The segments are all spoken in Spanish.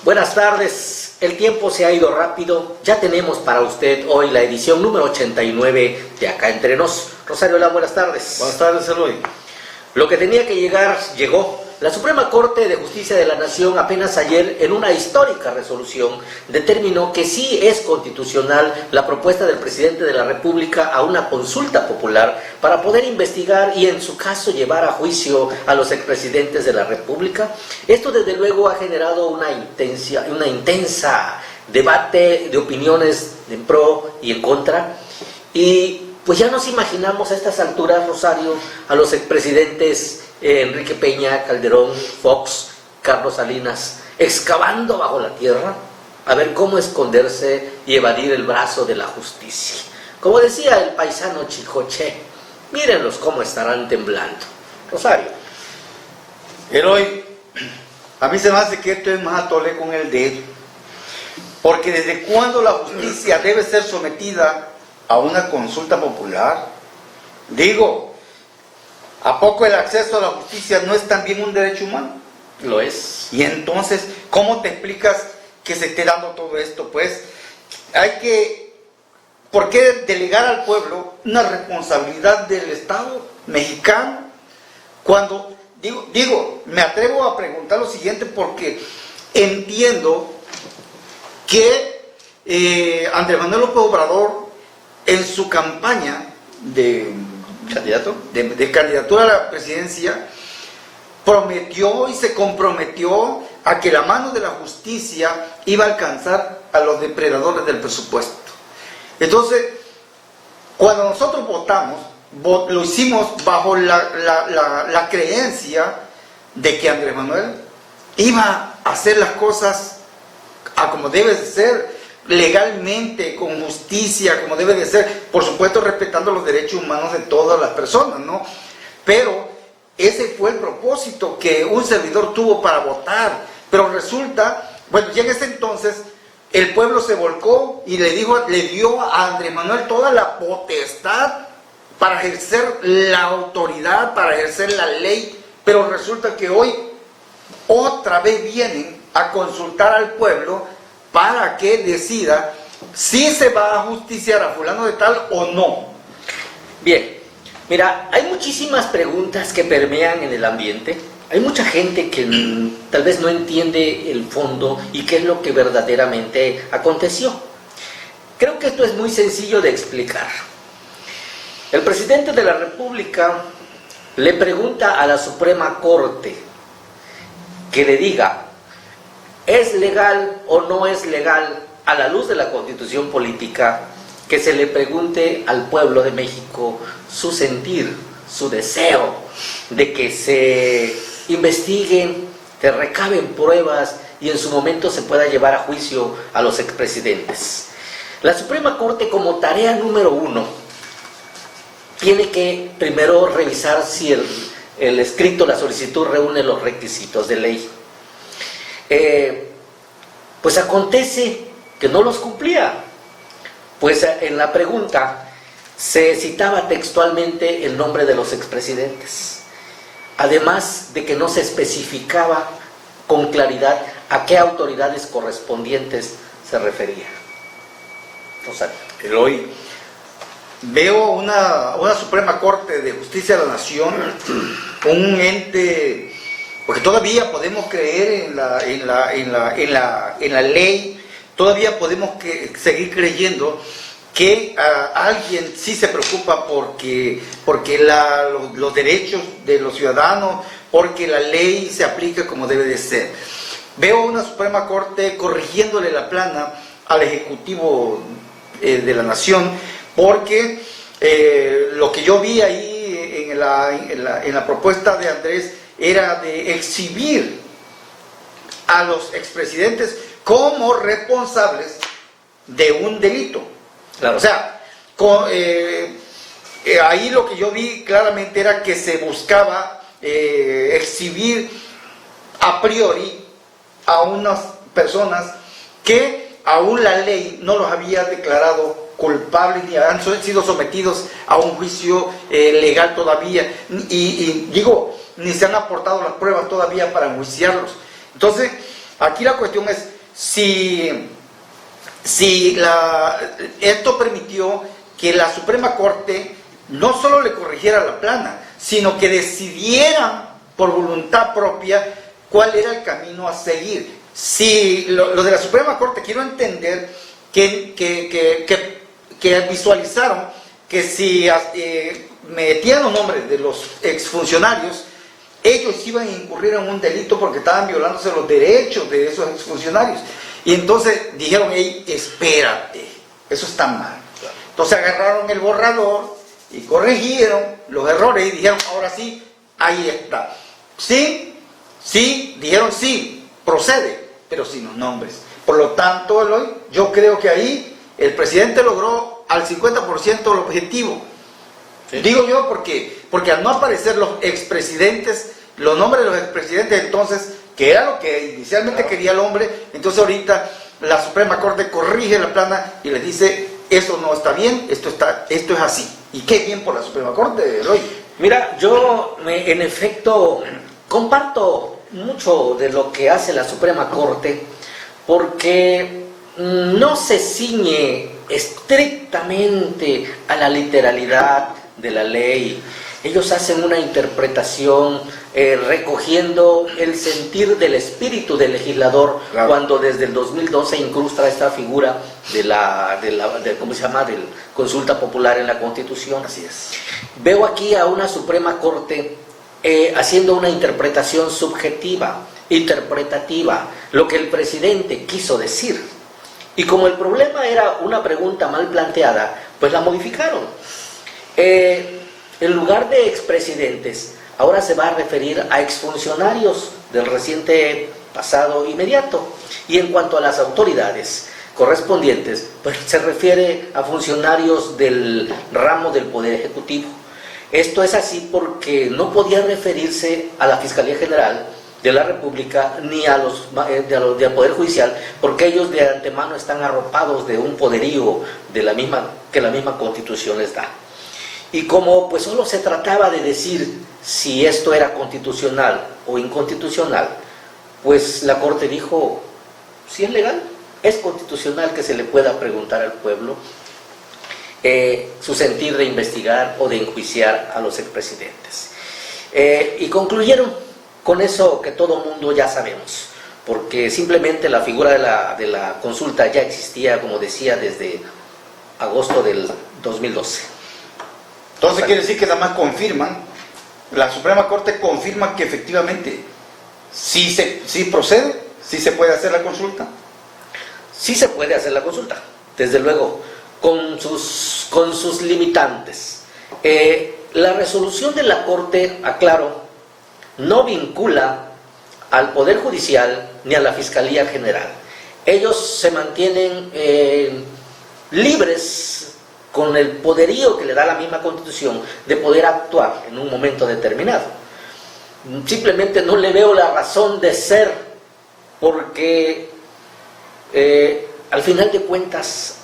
Buenas tardes, el tiempo se ha ido rápido, ya tenemos para usted hoy la edición número 89 de Acá Entre Nos. Rosario Lam, buenas tardes. Buenas tardes, Eloy. Lo que tenía que llegar, llegó. La Suprema Corte de Justicia de la Nación apenas ayer, en una histórica resolución, determinó que sí es constitucional la propuesta del presidente de la República a una consulta popular para poder investigar y, en su caso, llevar a juicio a los expresidentes de la República. Esto, desde luego, ha generado una intensa debate de opiniones en pro y en contra. Y pues ya nos imaginamos a estas alturas, Rosario, a los expresidentes Enrique Peña, Calderón, Fox, Carlos Salinas, excavando bajo la tierra a ver cómo esconderse y evadir el brazo de la justicia. Como decía el paisano Chicoche, mírenlos cómo estarán temblando. Rosario. Eloy, a mí se me hace que esto es más atole con el dedo, porque ¿desde cuándo la justicia debe ser sometida a una consulta popular? Digo, ¿a poco el acceso a la justicia no es también un derecho humano? Lo es. Y entonces, ¿cómo te explicas que se esté dando todo esto? Pues, ¿por qué delegar al pueblo una responsabilidad del Estado mexicano? Cuando, me atrevo a preguntar lo siguiente porque entiendo que Andrés Manuel López Obrador, en su campaña de candidatura a la presidencia, prometió y se comprometió a que la mano de la justicia iba a alcanzar a los depredadores del presupuesto. Entonces, cuando nosotros votamos, lo hicimos bajo la creencia de que Andrés Manuel iba a hacer las cosas a como debe de ser, legalmente, con justicia, como debe de ser, por supuesto respetando los derechos humanos de todas las personas, ¿no? Pero ese fue el propósito que un servidor tuvo para votar. Pero resulta, bueno, ya en ese entonces el pueblo se volcó y le dio a Andrés Manuel toda la potestad para ejercer la autoridad, para ejercer la ley. Pero resulta que hoy otra vez vienen a consultar al pueblo para que decida si se va a justiciar a fulano de tal o no. Bien, mira, hay muchísimas preguntas que permean en el ambiente. Hay mucha gente que tal vez no entiende el fondo y qué es lo que verdaderamente aconteció. Creo que esto es muy sencillo de explicar. El presidente de la República le pregunta a la Suprema Corte que le diga: ¿es legal o no es legal, a la luz de la Constitución política, que se le pregunte al pueblo de México su sentir, su deseo de que se investiguen, que recaben pruebas y en su momento se pueda llevar a juicio a los expresidentes? La Suprema Corte, como tarea número 1, tiene que primero revisar si el escrito, la solicitud, reúne los requisitos de ley. Pues acontece que no los cumplía, pues en la pregunta se citaba textualmente el nombre de los expresidentes, además de que no se especificaba con claridad a qué autoridades correspondientes se refería. Rosario. Eloy, veo una Suprema Corte de Justicia de la Nación, un ente, porque todavía podemos creer en la ley, todavía podemos seguir creyendo que alguien sí se preocupa porque los derechos de los ciudadanos, porque la ley se aplica como debe de ser. Veo una Suprema Corte corrigiéndole la plana al Ejecutivo de la Nación, porque lo que yo vi ahí en la propuesta de Andrés era de exhibir a los expresidentes como responsables de un delito. Claro. O sea, ahí lo que yo vi claramente era que se buscaba exhibir a priori a unas personas que aún la ley no los había declarado culpables ni han sido sometidos a un juicio legal todavía, y digo, ni se han aportado las pruebas todavía para enjuiciarlos. Entonces, aquí la cuestión es si esto permitió que la Suprema Corte no solo le corrigiera la plana, sino que decidieran por voluntad propia cuál era el camino a seguir. Si lo de la Suprema Corte, quiero entender que visualizaron que si metían los nombres de los exfuncionarios, ellos iban a incurrir en un delito porque estaban violándose los derechos de esos exfuncionarios. Y entonces dijeron, hey, espérate, eso está mal. Entonces agarraron el borrador y corrigieron los errores y dijeron, ahora sí, ahí está. Sí, dijeron sí, procede, pero sin los nombres. Por lo tanto, Eloy, yo creo que ahí el presidente logró al 50% el objetivo. Sí. Digo yo porque al no aparecer los expresidentes, los nombres de los expresidentes, entonces, que era lo que inicialmente quería el hombre, entonces ahorita la Suprema Corte corrige la plana y les dice, eso no está bien, esto es así. Y qué bien por la Suprema Corte, Eloy. Mira, yo en efecto comparto mucho de lo que hace la Suprema Corte, porque no se ciñe estrictamente a la literalidad de la ley. Ellos hacen una interpretación recogiendo el sentir del espíritu del legislador, claro, cuando desde el 2012 incrusta esta figura de ¿cómo se llama?, de consulta popular en la Constitución. Así es. Veo aquí a una Suprema Corte haciendo una interpretación subjetiva, interpretativa, lo que el presidente quiso decir. Y como el problema era una pregunta mal planteada, pues la modificaron. En lugar de expresidentes, ahora se va a referir a exfuncionarios del reciente pasado inmediato. Y en cuanto a las autoridades correspondientes, pues se refiere a funcionarios del ramo del Poder Ejecutivo. Esto es así porque no podía referirse a la Fiscalía General de la República ni a del Poder Judicial, porque ellos de antemano están arropados de un poderío que la misma Constitución les da. Y como pues solo se trataba de decir si esto era constitucional o inconstitucional, pues la Corte dijo, si es legal, es constitucional que se le pueda preguntar al pueblo su sentir de investigar o de enjuiciar a los expresidentes. Y concluyeron con eso que todo mundo ya sabemos, porque simplemente la figura de la consulta ya existía, como decía, desde agosto del 2012. Entonces quiere decir que nada más confirman, la Suprema Corte confirma que efectivamente sí procede, sí se puede hacer la consulta. Sí se puede hacer la consulta, desde luego, con sus limitantes. La resolución de la Corte, aclaro, no vincula al Poder Judicial ni a la Fiscalía General. Ellos se mantienen libres, con el poderío que le da la misma Constitución, de poder actuar en un momento determinado. Simplemente no le veo la razón de ser, porque al final de cuentas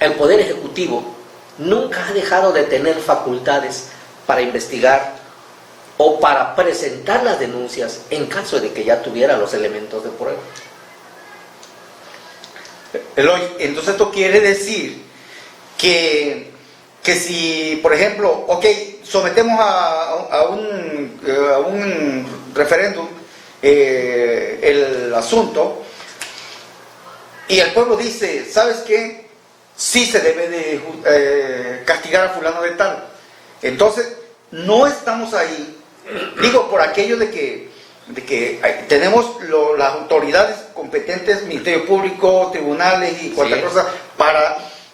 el Poder Ejecutivo nunca ha dejado de tener facultades para investigar o para presentar las denuncias en caso de que ya tuviera los elementos de prueba. Eloy, entonces esto quiere decir que si, por ejemplo, ok, sometemos a un referéndum el asunto, y el pueblo dice, ¿sabes qué? Sí se debe de castigar a fulano de tal. Entonces, no estamos ahí, digo, por aquello de que tenemos las autoridades competentes, Ministerio Público, tribunales y cualquier cosa,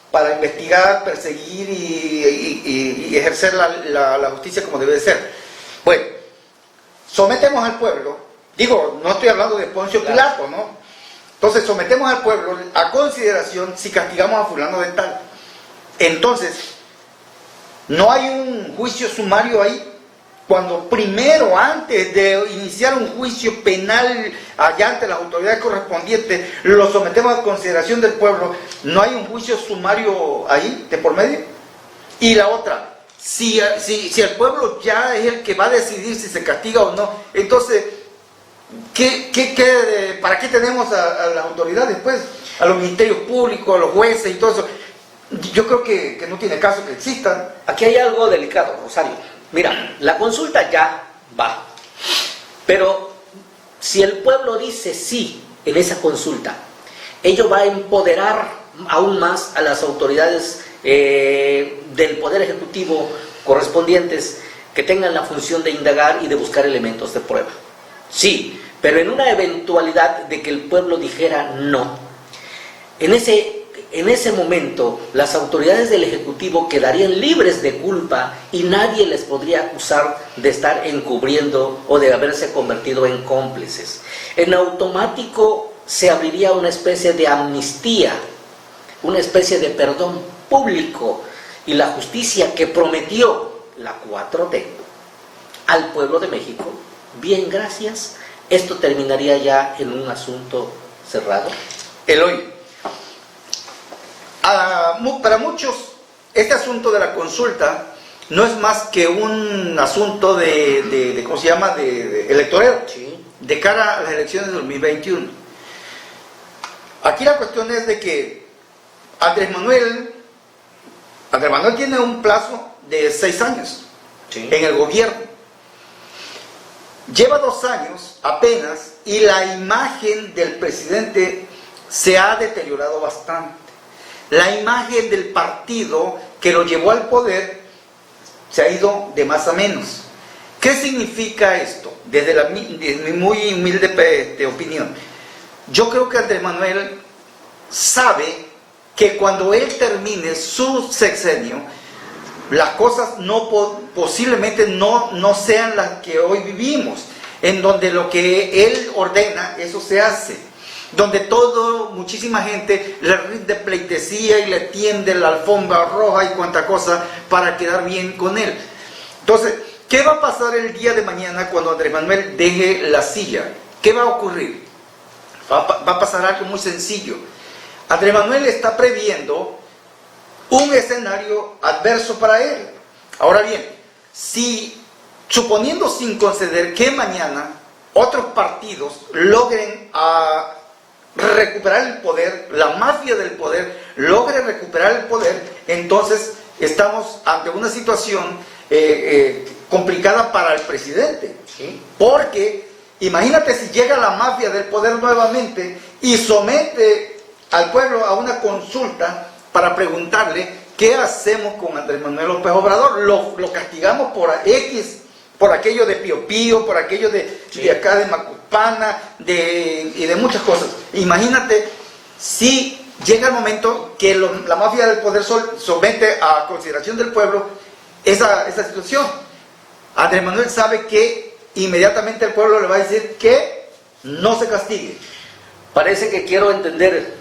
para investigar, perseguir y ejercer la justicia como debe de ser. Bueno, sometemos al pueblo, digo, no estoy hablando de Poncio Pilato, ¿no? Entonces sometemos al pueblo a consideración si castigamos a fulano de tal. Entonces, no hay un juicio sumario ahí, cuando primero, antes de iniciar un juicio penal allá ante las autoridades correspondientes, lo sometemos a consideración del pueblo, ¿no hay un juicio sumario ahí, de por medio? Y la otra, si el pueblo ya es el que va a decidir si se castiga o no, entonces, ¿para qué tenemos a las autoridades, pues? A los ministerios públicos, a los jueces y todo eso. Yo creo que no tiene caso que existan. Aquí hay algo delicado, Rosario. Mira, la consulta ya va, pero si el pueblo dice sí en esa consulta, ello va a empoderar aún más a las autoridades del Poder Ejecutivo correspondientes que tengan la función de indagar y de buscar elementos de prueba. Sí, pero en una eventualidad de que el pueblo dijera no, en ese momento las autoridades del Ejecutivo quedarían libres de culpa y nadie les podría acusar de estar encubriendo o de haberse convertido en cómplices. En automático se abriría una especie de amnistía, una especie de perdón público, y la justicia que prometió la 4T al pueblo de México, bien, gracias, esto terminaría ya en un asunto cerrado. Eloy, para muchos, este asunto de la consulta no es más que un asunto de ¿cómo se llama?, de electorero, Sí. de cara a las elecciones de 2021. Aquí la cuestión es de que Andrés Manuel tiene un plazo de 6 años Sí. en el gobierno. Lleva 2 años apenas y la imagen del presidente se ha deteriorado bastante. La imagen del partido que lo llevó al poder se ha ido de más a menos. ¿Qué significa esto? Desde mi muy humilde opinión. Yo creo que Andrés Manuel sabe que cuando él termine su sexenio, las cosas posiblemente no sean las que hoy vivimos, en donde lo que él ordena, eso se hace, donde muchísima gente le rinde pleitesía y le tiende la alfombra roja y cuanta cosa para quedar bien con él. Entonces, ¿qué va a pasar el día de mañana cuando Andrés Manuel deje la silla? ¿Qué va a ocurrir? Va a pasar algo muy sencillo. Andrés Manuel está previendo un escenario adverso para él. Ahora bien, suponiendo sin conceder que mañana otros partidos logren recuperar el poder, la mafia del poder logre recuperar el poder, entonces estamos ante una situación complicada para el presidente. Sí. Porque imagínate si llega la mafia del poder nuevamente y somete al pueblo a una consulta para preguntarle qué hacemos con Andrés Manuel López Obrador. Lo castigamos por aquello de Pío Pío, por aquello de acá de Macupana y de muchas cosas. Imagínate si llega el momento que la mafia del poder somete a consideración del pueblo esa situación. Andrés Manuel sabe que inmediatamente el pueblo le va a decir que no se castigue. Parece que quiero entender,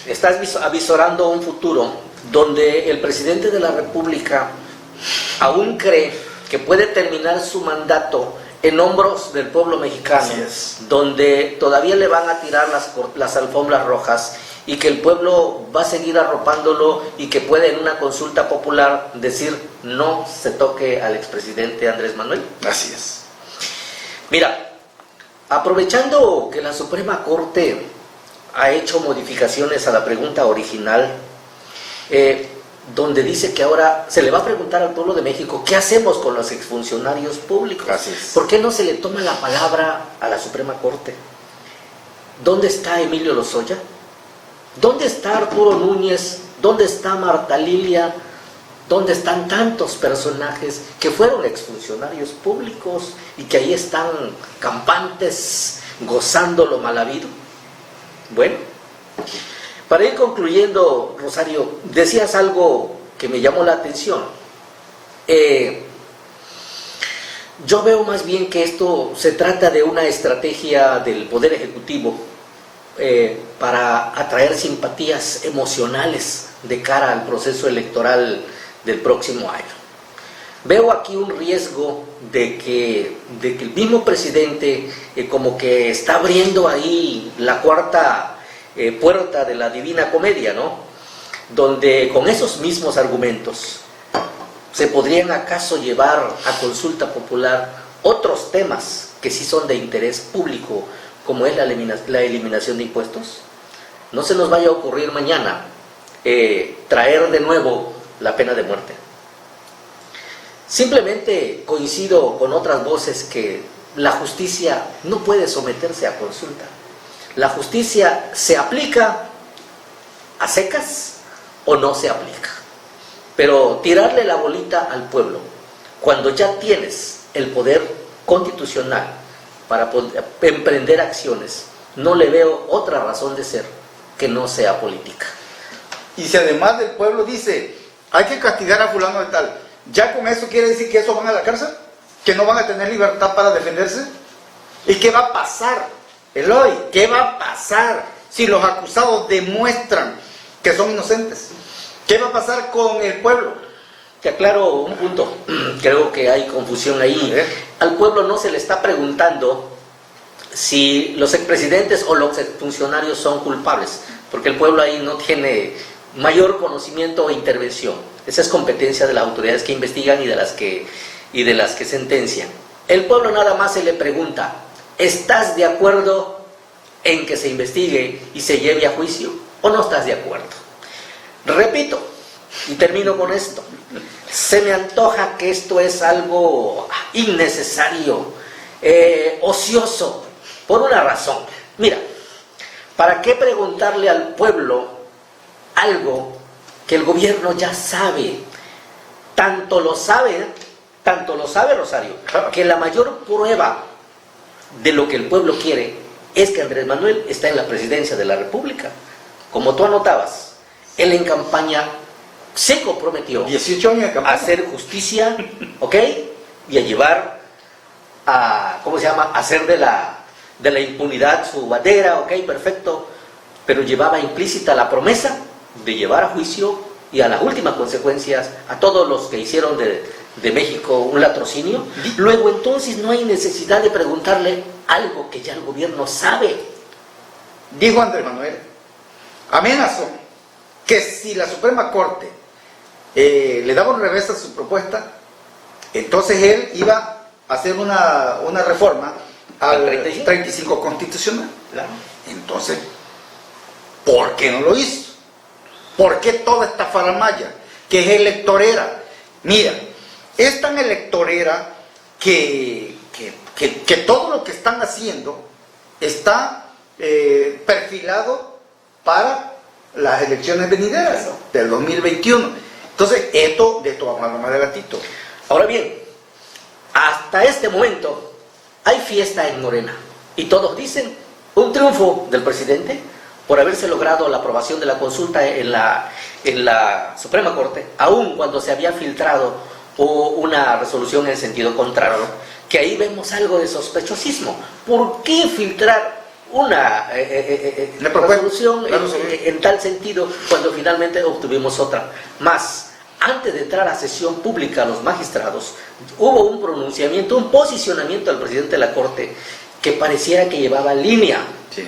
estás avisorando un futuro donde el presidente de la República aún cree que puede terminar su mandato en hombros del pueblo mexicano, donde todavía le van a tirar las alfombras rojas y que el pueblo va a seguir arropándolo y que puede en una consulta popular decir no se toque al expresidente Andrés Manuel. Así es. Mira, aprovechando que la Suprema Corte ha hecho modificaciones a la pregunta original, donde dice que ahora se le va a preguntar al pueblo de México qué hacemos con los exfuncionarios públicos. Así es. ¿Por qué no se le toma la palabra a la Suprema Corte? ¿Dónde está Emilio Lozoya? ¿Dónde está Arturo Núñez? ¿Dónde está Marta Lilia? ¿Dónde están tantos personajes que fueron exfuncionarios públicos y que ahí están campantes gozando lo mal habido? Bueno, para ir concluyendo, Rosario, decías algo que me llamó la atención. Yo veo más bien que esto se trata de una estrategia del Poder Ejecutivo para atraer simpatías emocionales de cara al proceso electoral del próximo año. Veo aquí un riesgo de que el mismo presidente como que está abriendo ahí la cuarta puerta de la Divina Comedia, ¿no? Donde con esos mismos argumentos se podrían acaso llevar a consulta popular otros temas que sí son de interés público, como es la eliminación de impuestos. No se nos vaya a ocurrir mañana traer de nuevo la pena de muerte. Simplemente coincido con otras voces que la justicia no puede someterse a consulta. La justicia se aplica a secas o no se aplica. Pero tirarle la bolita al pueblo, cuando ya tienes el poder constitucional para poder emprender acciones, no le veo otra razón de ser que no sea política. Y si además del pueblo dice, hay que castigar a fulano de tal, ¿ya con eso quiere decir que esos van a la cárcel? ¿Que no van a tener libertad para defenderse? ¿Y qué va a pasar, Eloy? ¿Qué va a pasar si los acusados demuestran que son inocentes? ¿Qué va a pasar con el pueblo? Te aclaro un punto, creo que hay confusión ahí. Al pueblo no se le está preguntando si los expresidentes o los exfuncionarios son culpables, porque el pueblo ahí no tiene mayor conocimiento o intervención. Esa es competencia de las autoridades que investigan y de las que sentencian. El pueblo nada más se le pregunta, ¿estás de acuerdo en que se investigue y se lleve a juicio o no estás de acuerdo? Repito, y termino con esto, se me antoja que esto es algo innecesario, ocioso, por una razón. Mira, ¿para qué preguntarle al pueblo algo que el gobierno ya sabe? Tanto lo sabe Rosario, que la mayor prueba de lo que el pueblo quiere es que Andrés Manuel está en la presidencia de la República. Como tú anotabas, él en campaña se comprometió 18 años de campaña a hacer justicia, ¿ok? Y a llevar a, ¿cómo se llama?, a hacer de la impunidad su bandera, ¿ok? Perfecto. Pero llevaba implícita la promesa de llevar a juicio y a las últimas consecuencias a todos los que hicieron de México un latrocinio. Luego entonces no hay necesidad de preguntarle algo que ya el gobierno sabe. Dijo Andrés Manuel, amenazó que si la Suprema Corte le daba un revés a su propuesta, entonces él iba a hacer una reforma al 35 constitucional. Claro. Entonces, ¿por qué no lo hizo? ¿Por qué toda esta faramalla que es electorera? Mira, es tan electorera que todo lo que están haciendo está perfilado para las elecciones venideras del 2021. Entonces, de esto vamos a hablar más adelantito. Ahora bien, hasta este momento hay fiesta en Morena y todos dicen un triunfo del presidente por haberse logrado la aprobación de la consulta en la Suprema Corte, aun cuando se había filtrado una resolución en sentido contrario, que ahí vemos algo de sospechosismo. ¿Por qué filtrar una resolución en tal sentido cuando finalmente obtuvimos otra? Más, antes de entrar a sesión pública los magistrados, hubo un pronunciamiento, un posicionamiento del presidente de la Corte que pareciera que llevaba línea. Sí.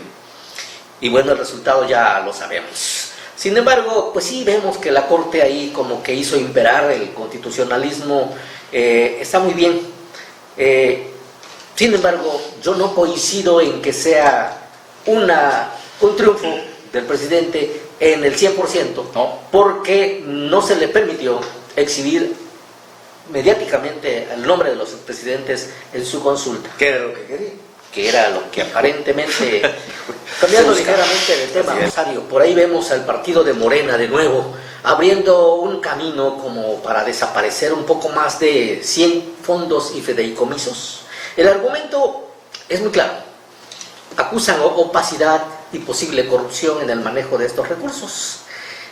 Y bueno, el resultado ya lo sabemos. Sin embargo, pues sí vemos que la Corte ahí como que hizo imperar el constitucionalismo. Está muy bien. Sin embargo, yo no coincido en que sea un triunfo del presidente en el 100%, no, porque no se le permitió exhibir mediáticamente el nombre de los presidentes en su consulta. ¿Qué era lo que quería? Que era lo que aparentemente, cambiando ligeramente de tema, Rosario, por ahí vemos al partido de Morena de nuevo, abriendo un camino como para desaparecer un poco más de 100 fondos y fideicomisos. El argumento es muy claro, acusan opacidad y posible corrupción en el manejo de estos recursos.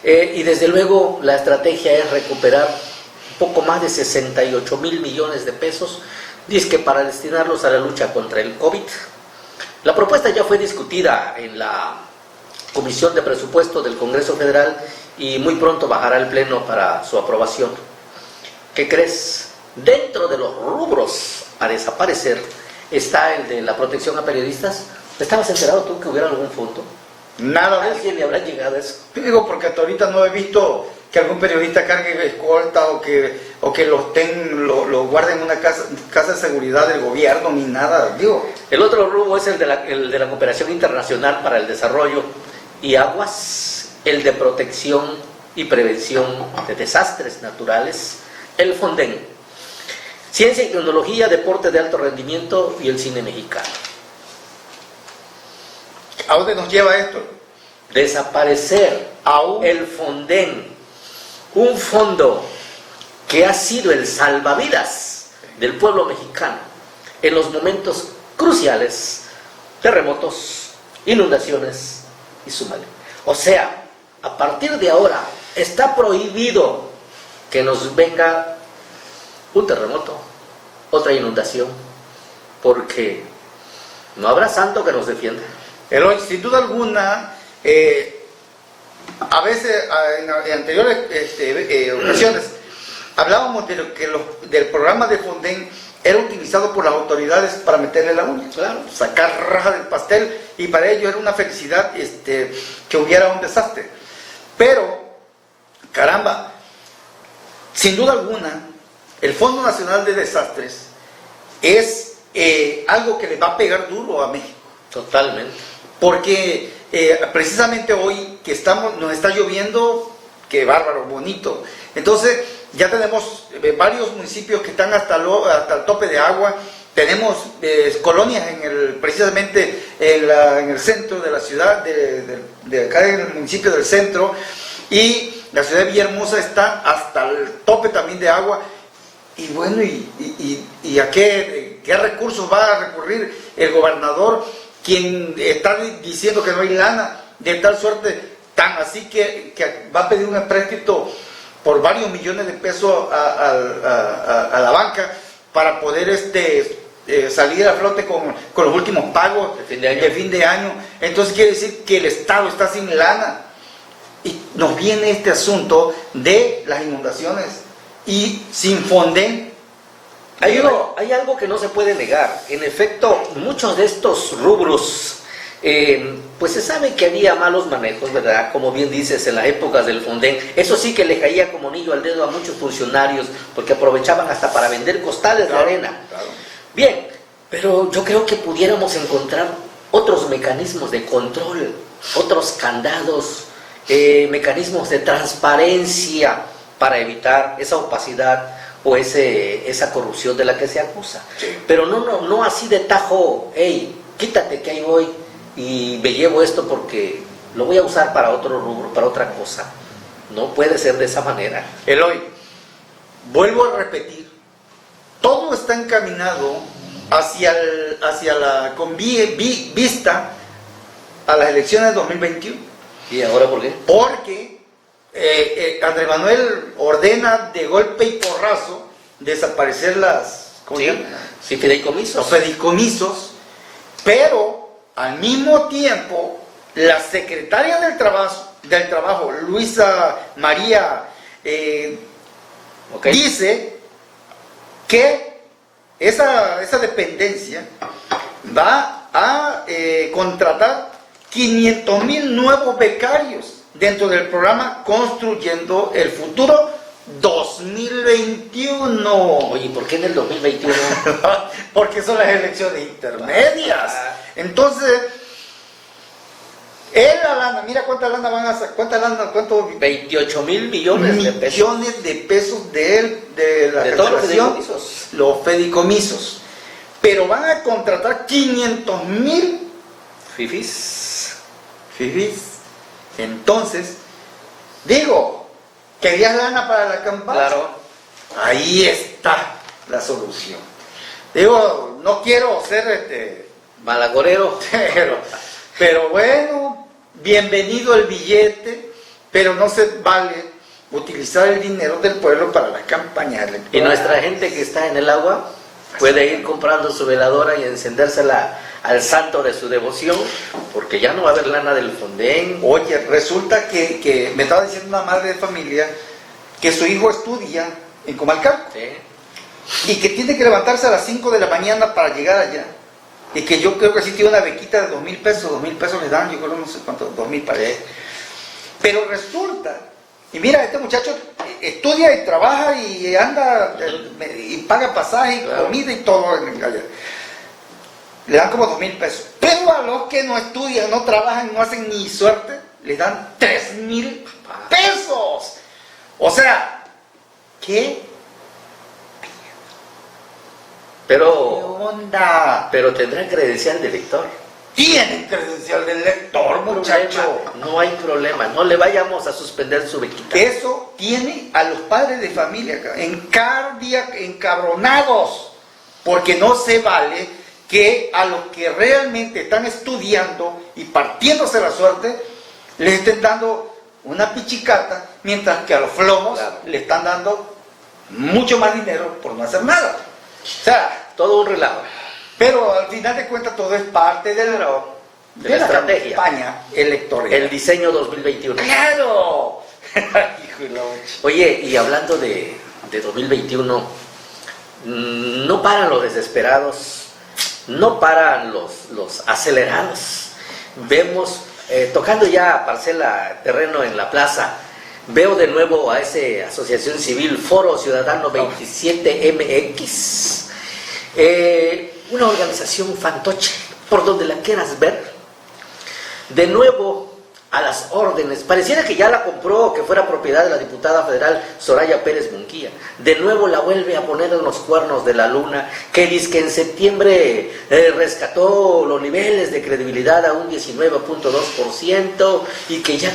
Y desde luego la estrategia es recuperar un poco más de 68,000 millones de pesos, dizque para destinarlos a la lucha contra el COVID. La propuesta ya fue discutida en la Comisión de Presupuesto del Congreso Federal y muy pronto bajará al Pleno para su aprobación. ¿Qué crees? Dentro de los rubros a desaparecer está el de la protección a periodistas. ¿Estabas enterado tú que hubiera algún fondo? Nada de ¿A eso. alguien le habrá llegado eso? Digo, porque hasta ahorita no he visto que algún periodista cargue escolta o que lo guarden en una casa de seguridad del gobierno, ni nada. Digo, El otro rubro es el de la cooperación internacional para el desarrollo y aguas, el de protección y prevención de desastres naturales, el Fonden, ciencia y tecnología, deporte de alto rendimiento y el cine mexicano. ¿a dónde nos lleva esto? Desaparecer Aún el Fonden, un fondo que ha sido el salvavidas del pueblo mexicano en los momentos cruciales, terremotos, inundaciones y súmale. O sea, a partir de ahora está prohibido que nos venga un terremoto, otra inundación, porque no habrá santo que nos defienda. Eloy, sin duda alguna, a veces en anteriores ocasiones hablábamos de lo que del programa de Fonden era utilizado por las autoridades para meterle la uña, Claro. sacar raja del pastel, y para ello era una felicidad que hubiera un desastre. Pero, caramba, sin duda alguna, el Fondo Nacional de Desastres es algo que le va a pegar duro a México. Totalmente. Porque precisamente hoy que nos está lloviendo, qué bárbaro, bonito. Entonces ya tenemos varios municipios que están hasta el tope de agua. Tenemos colonias precisamente en el centro de la ciudad, de acá en el municipio del centro, y la ciudad de Villahermosa está hasta el tope también de agua. Y bueno, ¿y a qué recursos va a recurrir el gobernador, quien está diciendo que no hay lana, de tal suerte, tan así que va a pedir un empréstito por varios millones de pesos a la banca para poder salir a flote con los últimos pagos de fin de año? Entonces quiere decir que el Estado está sin lana, y nos viene este asunto de las inundaciones y sin Fonden. Hay algo que no se puede negar. En efecto, muchos de estos rubros, pues se sabe que había malos manejos, ¿verdad? Como bien dices, en las épocas del Fonden. Eso sí que le caía como anillo al dedo a muchos funcionarios, porque aprovechaban hasta para vender costales de arena. Claro. Bien, pero yo creo que pudiéramos encontrar otros mecanismos de control, otros candados, mecanismos de transparencia para evitar esa opacidad o esa corrupción de la que se acusa. Sí. Pero no así de tajo, hey, quítate que ahí voy y me llevo esto porque lo voy a usar para otro rubro, para otra cosa. No puede ser de esa manera. Eloy, vuelvo a repetir, todo está encaminado con vista a las elecciones de 2021. ¿Y ahora por qué? Porque Andrés Manuel ordena de golpe y porrazo desaparecer ¿cómo se llama? Sí, fideicomisos. Los fideicomisos, pero al mismo tiempo la secretaria del trabajo, Luisa María, Okay. dice que esa dependencia va a contratar 500,000 nuevos becarios dentro del programa Construyendo el Futuro 2021. Oye, ¿por qué en el 2021? Porque son las elecciones intermedias. Entonces, la lana, mira cuánta lana van a sacar, cuánto 28 mil millones de pesos. millones de pesos de la De todos los cancelación, fideicomisos. los fideicomisos. Pero van a contratar 500,000 Fifis. fifís. Entonces, digo, ¿querías lana para la campaña? Claro. Ahí está la solución. Digo, no quiero ser Malagorero. pero bueno, bienvenido el billete, pero no se vale utilizar el dinero del pueblo para la campaña electoral. Y nuestra gente que está en el agua puede ir comprando su veladora y encendérsela al santo de su devoción, porque ya no va a haber lana del Fonden. Oye, resulta que me estaba diciendo una madre de familia que su hijo estudia en Comalcalco. ¿Sí? y que tiene que levantarse a las 5 de la mañana para llegar allá, y que yo creo que sí tiene una bequita de 2,000 pesos, 2,000 pesos le dan, yo creo no sé cuánto, 2,000 parece. Pero resulta, y mira, este muchacho estudia y trabaja y anda y paga pasaje y comida y todo allá. Le dan como 2,000 pesos. Pero a los que no estudian, no trabajan, no hacen ni suerte, les dan 3,000 pesos. O sea, ¿qué onda? Pero tendrá credencial de lector. Tienen credencial del lector, muchacho. No hay problema, no le vayamos a suspender su bequita. Eso tiene a los padres de familia encabronados, porque no se vale que a los que realmente están estudiando y partiéndose la suerte, les estén dando una pichicata, mientras que a los flojos le están dando mucho más dinero por no hacer nada. O sea, todo un relajo. Pero al final de cuentas todo es parte de la estrategia, campaña electoral. El diseño 2021. ¡Claro! Oye, y hablando de 2021, no paran los desesperados, no paran los acelerados. Vemos, tocando ya parcela, terreno en la plaza, veo de nuevo a esa asociación civil Foro Ciudadano 27MX. Una organización fantoche, por donde la quieras ver. De nuevo a las órdenes. Pareciera que ya la compró, que fuera propiedad de la diputada federal Soraya Pérez Munguía. De nuevo la vuelve a poner en los cuernos de la luna, que dice que en septiembre rescató los niveles de credibilidad a un 19.2% y que ya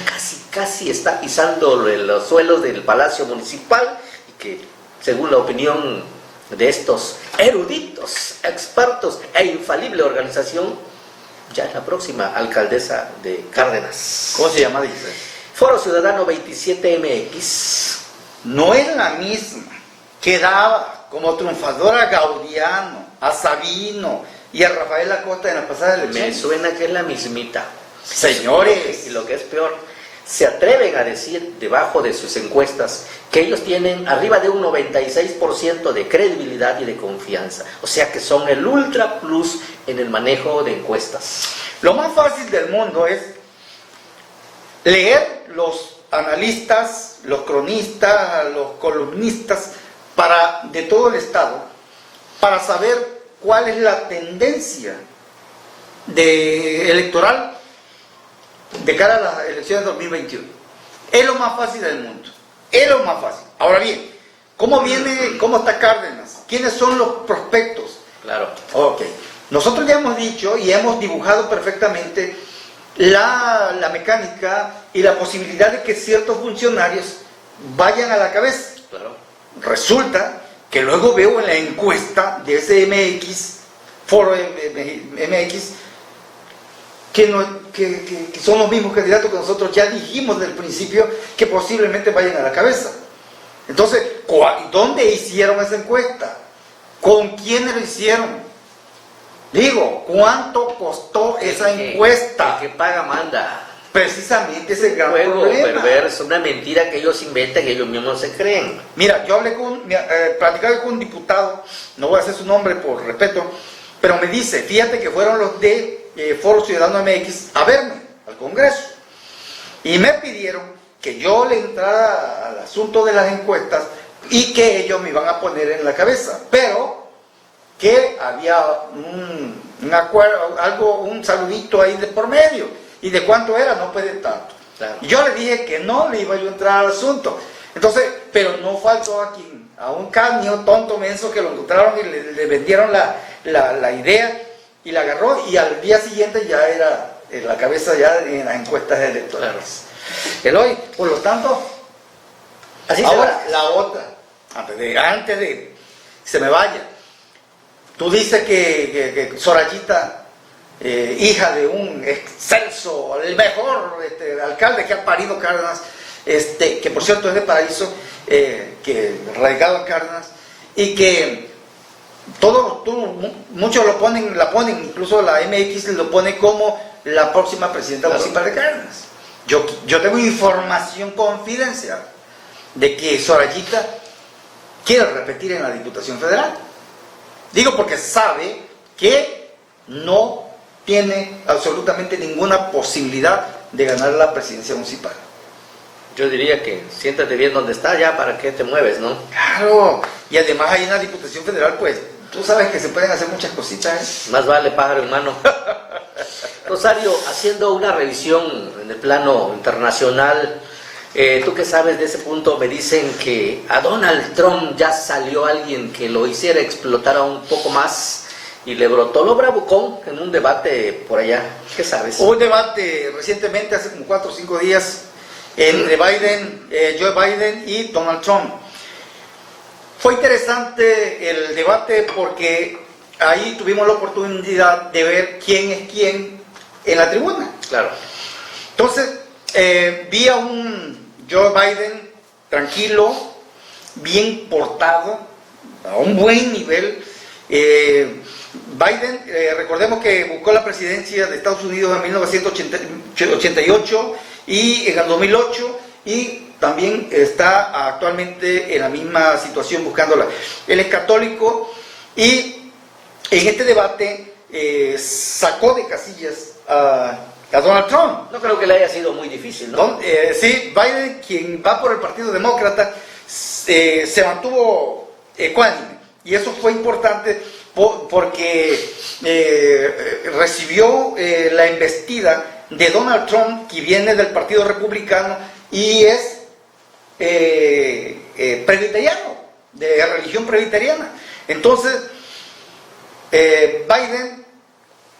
casi está pisando los suelos del Palacio Municipal y que, según la opinión de estos eruditos, expertos e infalible organización, ya es la próxima alcaldesa de Cárdenas. ¿Cómo se llama, dice? Foro Ciudadano 27MX. No es la misma que daba como triunfadora a Gaudiano, a Sabino y a Rafael Acosta en la pasada elección. Me suena que es la mismita. Señores, y lo que es peor, se atreven a decir debajo de sus encuestas que ellos tienen arriba de un 96% de credibilidad y de confianza. O sea que son el ultra plus en el manejo de encuestas. Lo más fácil del mundo es leer los analistas, los cronistas, los columnistas de todo el estado para saber cuál es la tendencia electoral de cara a las elecciones de 2021. Es lo más fácil del mundo. Es lo más fácil. Ahora bien, ¿cómo está Cárdenas? ¿Quiénes son los prospectos? Claro. Ok. Nosotros ya hemos dicho y hemos dibujado perfectamente la mecánica y la posibilidad de que ciertos funcionarios vayan a la cabeza. Claro. Resulta que luego veo en la encuesta de ese MX, Foro MX, que son los mismos candidatos que nosotros ya dijimos desde el principio que posiblemente vayan a la cabeza. Entonces, ¿dónde hicieron esa encuesta? ¿Con quiénes lo hicieron? Digo, ¿cuánto costó esa encuesta? El que paga manda. Precisamente ese gran juego problema. Perverso, una mentira que ellos inventan y ellos mismos se creen. Mira, yo platicaba con un diputado, no voy a hacer su nombre por respeto, pero me dice, fíjate que fueron los de Foro Ciudadano MX a verme al Congreso y me pidieron que yo le entrara al asunto de las encuestas y que ellos me iban a poner en la cabeza, pero que había un acuerdo, un saludito ahí de por medio, y de cuánto era, no puede tanto. Claro. Y yo le dije que no le iba yo a entrar al asunto. Entonces, pero no faltó a un caño tonto menso que lo encontraron y le vendieron la idea y la agarró, y al día siguiente ya era en la cabeza ya en las encuestas electorales. Eloy, por lo tanto, así ahora la otra, antes de que se me vaya, tú dices que Sorayita, hija de un excelso, el mejor alcalde que ha parido Cárdenas, que por cierto es de Paraíso, que radicado en Cárdenas, y que muchos la ponen, incluso la MX lo pone como la próxima presidenta municipal de Cárdenas. Yo tengo información confidencial de que Sorayita quiere repetir en la Diputación Federal. Digo porque sabe que no tiene absolutamente ninguna posibilidad de ganar la presidencia municipal. Yo diría que siéntate bien donde estás ya, ¿para qué te mueves, no? Claro, y además ahí en la Diputación Federal, pues, tú sabes que se pueden hacer muchas cositas, ¿eh? Más vale pájaro en mano. Rosario, haciendo una revisión en el plano internacional, tú que sabes de ese punto, me dicen que a Donald Trump ya salió alguien que lo hiciera explotar un poco más y le brotó lo bravucón en un debate por allá. ¿Qué sabes? Hubo un debate recientemente, hace como 4 o 5 días, entre Joe Biden y Donald Trump. Fue interesante el debate porque ahí tuvimos la oportunidad de ver quién es quién en la tribuna. Claro. Entonces, vi a un Joe Biden tranquilo, bien portado, a un buen nivel. Biden, recordemos que buscó la presidencia de Estados Unidos en 1988 y en el 2008, y también está actualmente en la misma situación buscándola. Él es católico y en este debate sacó de casillas a Donald Trump. No creo que le haya sido muy difícil, ¿no? Sí, Biden, quien va por el Partido Demócrata, se mantuvo ecuánime, y eso fue importante porque recibió la embestida de Donald Trump, que viene del Partido Republicano y es presbiteriano, de religión presbiteriana. Entonces, Biden,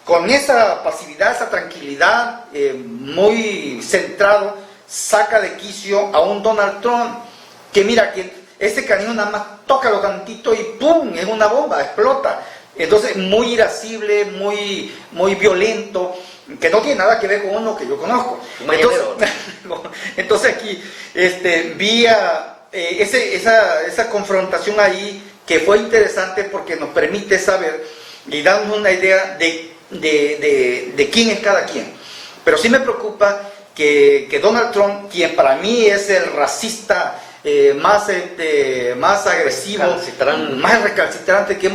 con esa pasividad, esa tranquilidad, muy centrado, saca de quicio a un Donald Trump que, mira, que ese cañón nada más tócalo tantito y ¡pum!, es una bomba, explota. Entonces, muy irascible, muy violento, que no tiene nada que ver con uno que yo conozco. Entonces aquí vi esa confrontación ahí, que fue interesante porque nos permite saber y darnos una idea de quién es cada quien. Pero sí me preocupa que Donald Trump, quien para mí es el racista más agresivo, más recalcitrante que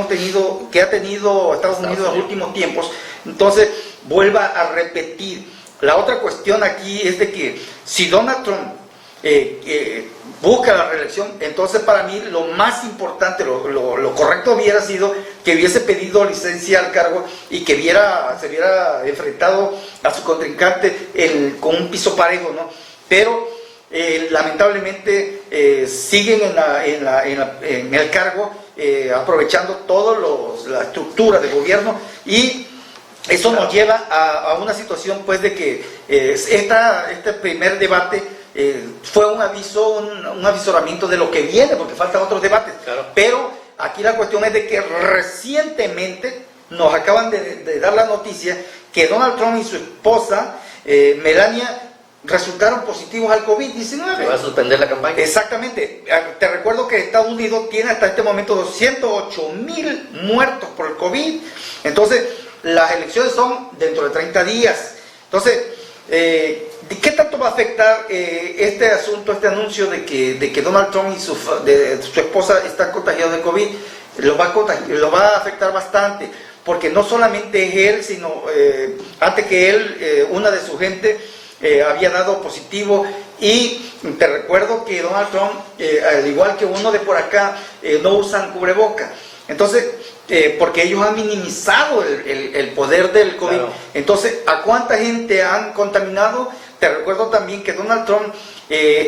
ha tenido Estados Unidos en los últimos tiempos, entonces vuelva a repetir. La otra cuestión aquí es de que si Donald Trump busca la reelección, entonces para mí lo más importante, lo correcto hubiera sido que hubiese pedido licencia al cargo y que se hubiera enfrentado a su contrincante con un piso parejo, ¿no? Pero lamentablemente siguen en el cargo, aprovechando toda la estructura de gobierno, y eso nos lleva a una situación, pues, de que este primer debate fue un avisoramiento de lo que viene, porque faltan otros debates. Claro. Pero aquí la cuestión es de que recientemente nos acaban de dar la noticia que Donald Trump y su esposa Melania resultaron positivos al COVID-19. ¿Se va a suspender la campaña? Exactamente. Te recuerdo que Estados Unidos tiene hasta este momento 208,000 muertos por el COVID. Entonces, las elecciones son dentro de 30 días. Entonces, ¿qué tanto va a afectar este asunto, este anuncio de que Donald Trump y su esposa están contagiados de COVID? Lo va a afectar bastante, porque no solamente es él, sino antes que él, una de su gente había dado positivo, y te recuerdo que Donald Trump, al igual que uno de por acá, no usan cubreboca. Entonces, porque ellos han minimizado el poder del COVID. Claro. Entonces, ¿a cuánta gente han contaminado? Te recuerdo también que Donald Trump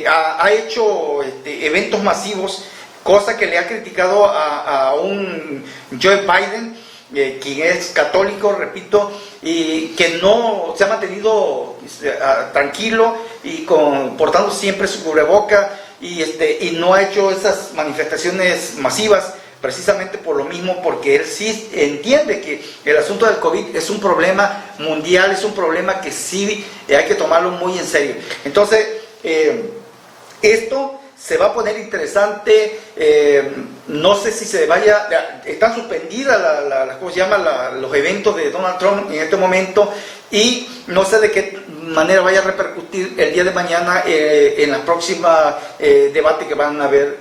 ha hecho eventos masivos, cosa que le ha criticado a un Joe Biden, quien es católico, repito, y que no se ha mantenido tranquilo y portando siempre su cubreboca, y no ha hecho esas manifestaciones masivas, precisamente por lo mismo, porque él sí entiende que el asunto del COVID es un problema mundial, es un problema que sí hay que tomarlo muy en serio. Entonces, esto se va a poner interesante. No sé si están suspendidas ¿cómo se llama? Los eventos de Donald Trump en este momento, y no sé de qué manera vaya a repercutir el día de mañana en la próxima debate que van a haber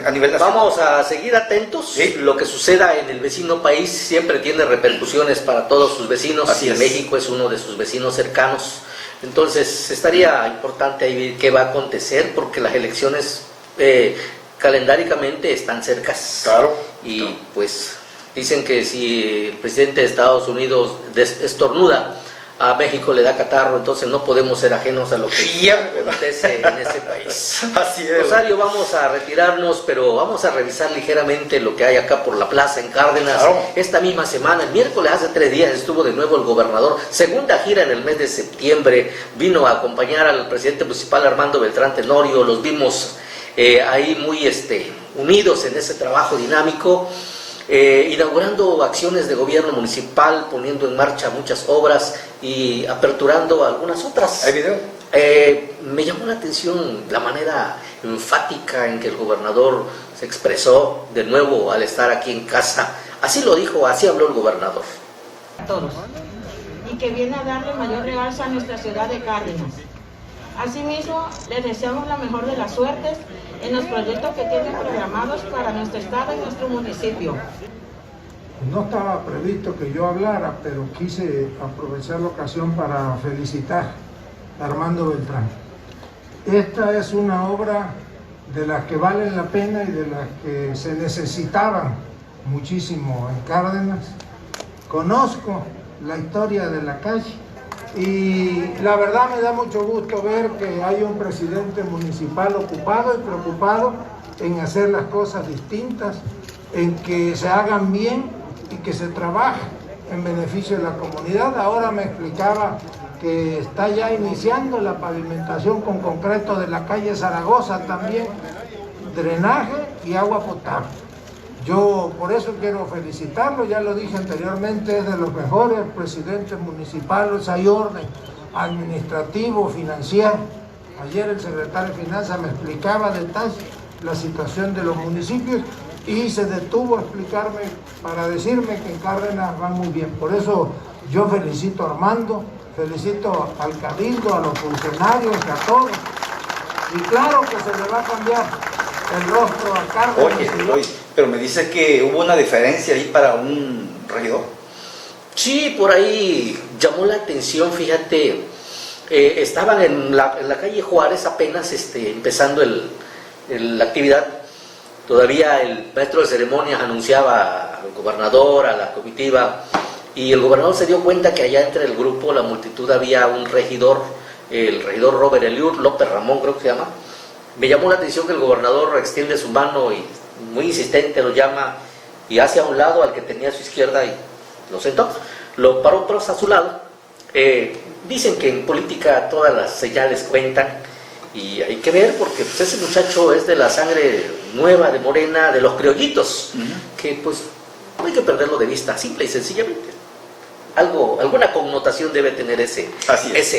a nivel nacional. Vamos a seguir atentos. Sí. Lo que suceda en el vecino país siempre tiene repercusiones para todos sus vecinos. Así y es. México es uno de sus vecinos cercanos. Entonces estaría importante ahí ver qué va a acontecer, porque las elecciones calendáricamente están cercas. Claro. Y pues dicen que si el presidente de Estados Unidos estornuda, a México le da catarro, entonces no podemos ser ajenos a lo que acontece en ese país. Así es. Rosario, vamos a retirarnos, pero vamos a revisar ligeramente lo que hay acá por la plaza en Cárdenas. Claro. Esta misma semana, el miércoles hace 3 días, estuvo de nuevo el gobernador, segunda gira en el mes de septiembre, vino a acompañar al presidente municipal Armando Beltrán Tenorio, los vimos ahí muy unidos en ese trabajo dinámico. Inaugurando acciones de gobierno municipal, poniendo en marcha muchas obras y aperturando algunas otras. ¿Hay video? Me llamó la atención la manera enfática en que el gobernador se expresó de nuevo al estar aquí en casa. Así lo dijo, así habló el gobernador. A todos. Y que viene a darle mayor realce a nuestra ciudad de Cárdenas. Asimismo, les deseamos la mejor de las suertes en los proyectos que tienen programados para nuestro estado y nuestro municipio. No estaba previsto que yo hablara, pero quise aprovechar la ocasión para felicitar a Armando Beltrán. Esta es una obra de las que valen la pena y de las que se necesitaban muchísimo en Cárdenas. Conozco la historia de la calle y la verdad me da mucho gusto ver que hay un presidente municipal ocupado y preocupado en hacer las cosas distintas, en que se hagan bien y que se trabaje en beneficio de la comunidad. Ahora me explicaba que está ya iniciando la pavimentación con concreto de la calle Zaragoza también, drenaje y agua potable. Yo por eso quiero felicitarlo, ya lo dije anteriormente, es de los mejores presidentes municipales, hay orden administrativo, financiero. Ayer el secretario de Finanzas me explicaba a detalle la situación de los municipios y se detuvo a explicarme para decirme que en Cárdenas van muy bien. Por eso yo felicito a Armando, felicito al Cabildo, a los funcionarios, a todos. Y claro que se le va a cambiar el rostro a Cárdenas. Oye, pero me dice que hubo una diferencia ahí para un regidor. Sí, por ahí llamó la atención, fíjate, estaban en la calle Juárez apenas empezando la actividad. Todavía el maestro de ceremonias anunciaba al gobernador, a la comitiva, y el gobernador se dio cuenta que allá entre el grupo, la multitud, había un regidor, el regidor Robert Eliur López Ramón, creo que se llama. Me llamó la atención que el gobernador extiende su mano y muy insistente lo llama y hace a un lado al que tenía a su izquierda y lo sentó, lo paró otros a su lado. Dicen que en política todas las señales cuentan y hay que ver porque pues, ese muchacho es de la sangre nueva de Morena, de los criollitos, que pues no hay que perderlo de vista, simple y sencillamente. Alguna connotación debe tener ese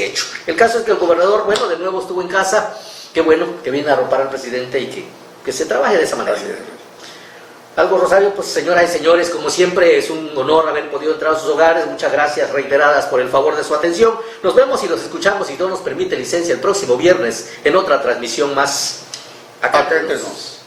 hecho. El caso es que el gobernador, bueno, de nuevo estuvo en casa, qué bueno que viene a arropar al presidente y que se trabaje de esa manera. Algo, Rosario, pues señoras y señores, como siempre es un honor haber podido entrar a sus hogares. Muchas gracias reiteradas por el favor de su atención. Nos vemos y nos escuchamos, si Dios nos permite licencia, el próximo viernes en otra transmisión más. Acá entre nos.